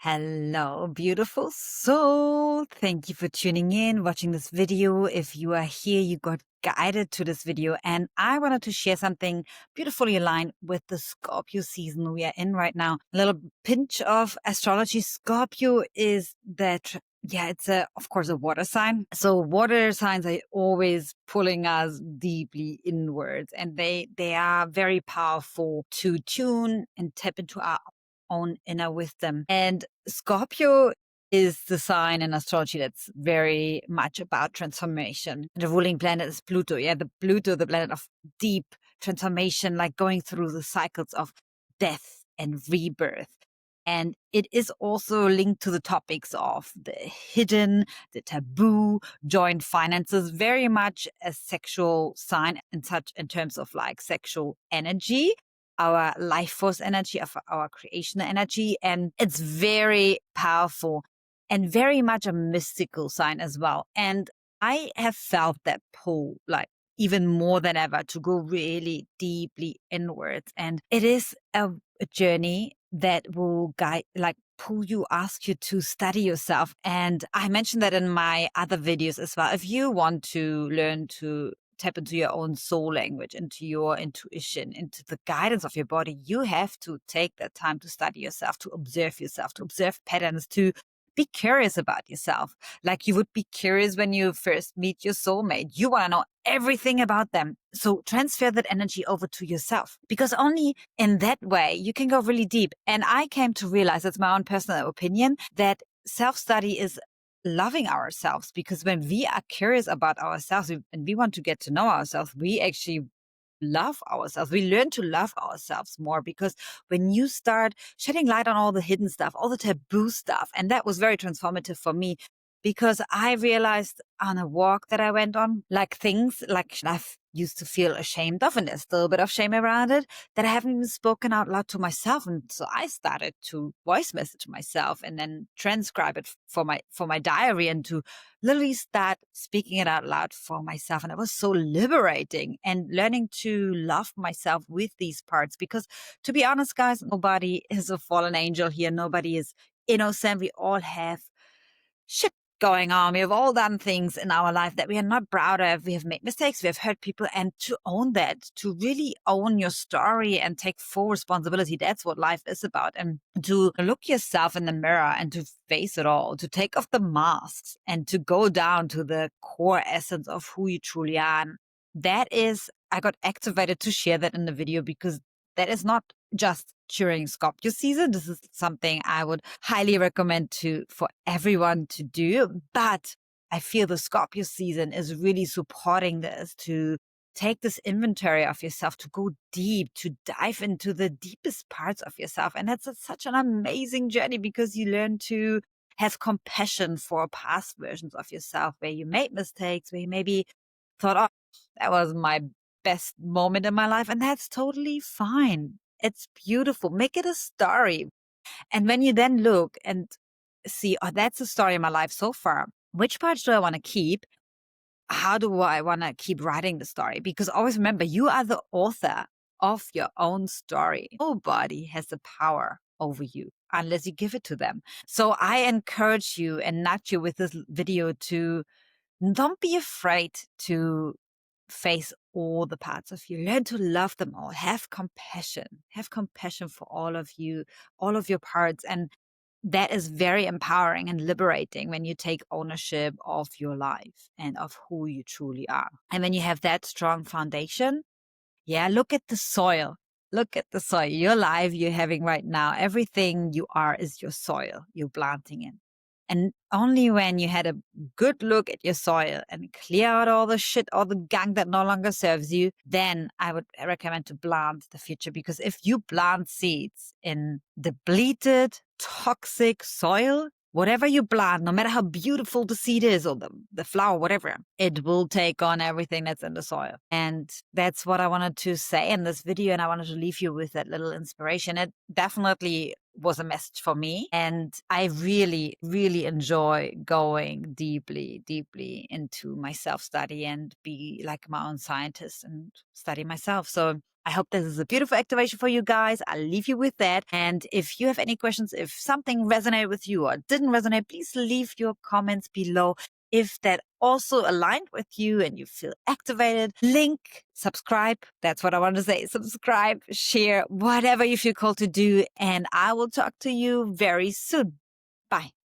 Hello, beautiful soul. Thank you for tuning in, watching this video. If you are here, you got guided to this video, and I wanted to share something beautifully aligned with the Scorpio season we are in right now. A little pinch of astrology. Scorpio is that, yeah, it's of course, a water sign. So water signs are always pulling us deeply inwards, and they are very powerful to tune and tap into our own inner wisdom. And Scorpio is the sign in astrology that's very much about transformation. The ruling planet is Pluto. Yeah, the Pluto, the planet of deep transformation, like going through the cycles of death and rebirth. And it is also linked to the topics of the hidden, the taboo, joint finances, very much a sexual sign in terms of like sexual energy, our life force energy, of our creation energy. And it's very powerful and very much a mystical sign as well. And I have felt that pull, like even more than ever, to go really deeply inwards. And it is a journey that will guide, like pull you, ask you to study yourself. And I mentioned that in my other videos as well. If you want to learn to tap into your own soul language, into your intuition, into the guidance of your body, you have to take that time to study yourself, to observe patterns, to be curious about yourself. Like you would be curious when you first meet your soulmate. You want to know everything about them. So transfer that energy over to yourself, because only in that way you can go really deep. And I came to realize, that's my own personal opinion, that self-study is loving ourselves, because when we are curious about ourselves and we want to get to know ourselves, we actually love ourselves. We learn to love ourselves more, because when you start shedding light on all the hidden stuff, all the taboo stuff, and that was very transformative for me, because I realized on a walk that I went on, like things like I've used to feel ashamed of, and there's still a bit of shame around it, that I haven't even spoken out loud to myself. And so I started to voice message myself and then transcribe it for my diary, and to literally start speaking it out loud for myself. And it was so liberating, and learning to love myself with these parts, because to be honest, guys, nobody is a fallen angel here. Nobody is innocent. We all have shit going on. We have all done things in our life that we are not proud of. We have made mistakes. We have hurt people. And to own that, to really own your story and take full responsibility, that's what life is about. And to look yourself in the mirror and to face it all, to take off the masks and to go down to the core essence of who you truly are. And that is, I got activated to share that in the video, because that is not just during Scorpio season. This is something I would highly recommend for everyone to do. But I feel the Scorpio season is really supporting this, to take this inventory of yourself, to go deep, to dive into the deepest parts of yourself. And that's such an amazing journey, because you learn to have compassion for past versions of yourself where you made mistakes, where you maybe thought, oh, that was my best moment in my life. And that's totally fine. It's beautiful. Make it a story. And when you then look and see, oh, that's the story of my life so far. Which parts do I want to keep? How do I want to keep writing the story? Because always remember, you are the author of your own story. Nobody has the power over you unless you give it to them. So I encourage you and nudge you with this video to don't be afraid to face all the parts of you. Learn to love them all. Have compassion. Have compassion for all of you, all of your parts. And that is very empowering and liberating when you take ownership of your life and of who you truly are. And when you have that strong foundation, yeah, look at the soil. Look at the soil. Your life you're having right now, everything you are is your soil you're planting in. And only when you had a good look at your soil and clear out all the shit, all the gunk that no longer serves you, then I would recommend to plant the future. Because if you plant seeds in depleted, toxic soil, whatever you plant, no matter how beautiful the seed is or the flower, whatever, it will take on everything that's in the soil. And that's what I wanted to say in this video. And I wanted to leave you with that little inspiration. It definitely was a message for me. And I really, really enjoy going deeply, deeply into my self-study and be like my own scientist and study myself. So I hope this is a beautiful activation for you guys. I'll leave you with that. And if you have any questions, if something resonated with you or didn't resonate, please leave your comments below. If that also aligned with you and you feel activated, link, subscribe. That's what I want to say. Subscribe, share, whatever you feel called to do. And I will talk to you very soon. Bye.